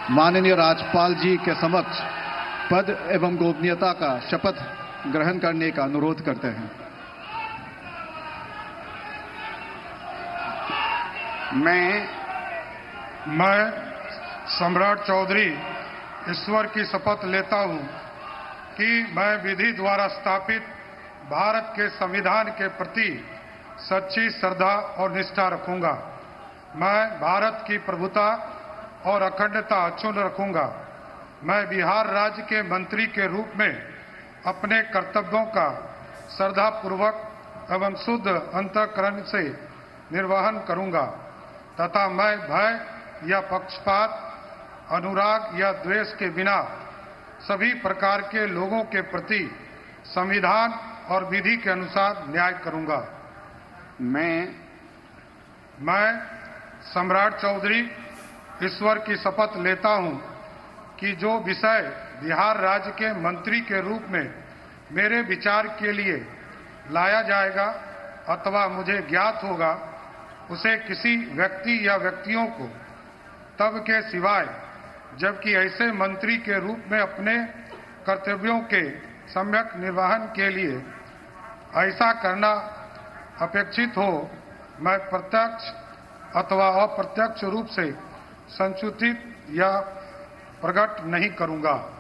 माननीय राज्यपाल जी के समक्ष पद एवं गोपनीयता का शपथ ग्रहण करने का अनुरोध करते हैं। मैं सम्राट चौधरी ईश्वर की शपथ लेता हूं कि मैं विधि द्वारा स्थापित भारत के संविधान के प्रति सच्ची श्रद्धा और निष्ठा रखूंगा। मैं भारत की प्रभुता और अखंडता अक्षुण्ण रखूंगा। मैं बिहार राज्य के मंत्री के रूप में अपने कर्तव्यों का श्रद्धापूर्वक एवं शुद्ध अंतःकरण से निर्वहन करूंगा तथा मैं भय या पक्षपात, अनुराग या द्वेष के बिना सभी प्रकार के लोगों के प्रति संविधान और विधि के अनुसार न्याय करूंगा। मैं सम्राट चौधरी ईश्वर की शपथ लेता हूं कि जो विषय बिहार राज्य के मंत्री के रूप में मेरे विचार के लिए लाया जाएगा अथवा मुझे ज्ञात होगा, उसे किसी व्यक्ति या व्यक्तियों को तब के सिवाय जबकि ऐसे मंत्री के रूप में अपने कर्तव्यों के सम्यक निर्वहन के लिए ऐसा करना अपेक्षित हो, मैं प्रत्यक्ष अथवा अप्रत्यक्ष रूप से संसूचित या प्रकट नहीं करूंगा।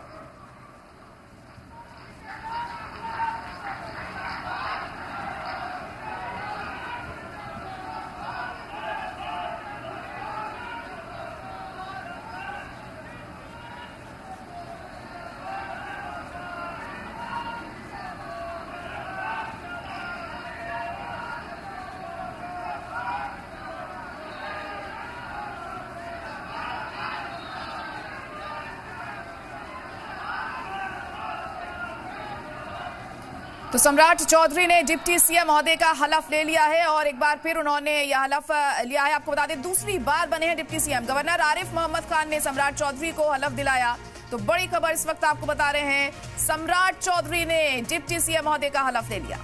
तो सम्राट चौधरी ने डिप्टी सीएम महोदय का हलफ ले लिया है और एक बार फिर उन्होंने यह हलफ लिया है। आपको बता दें, दूसरी बार बने हैं deputy CM. Governor Arif Mohammad Khan ने सम्राट चौधरी को हलफ दिलाया। तो बड़ी खबर इस वक्त आपको बता रहे हैं, सम्राट चौधरी ने डिप्टी सीएम महोदय का हलफ ले लिया।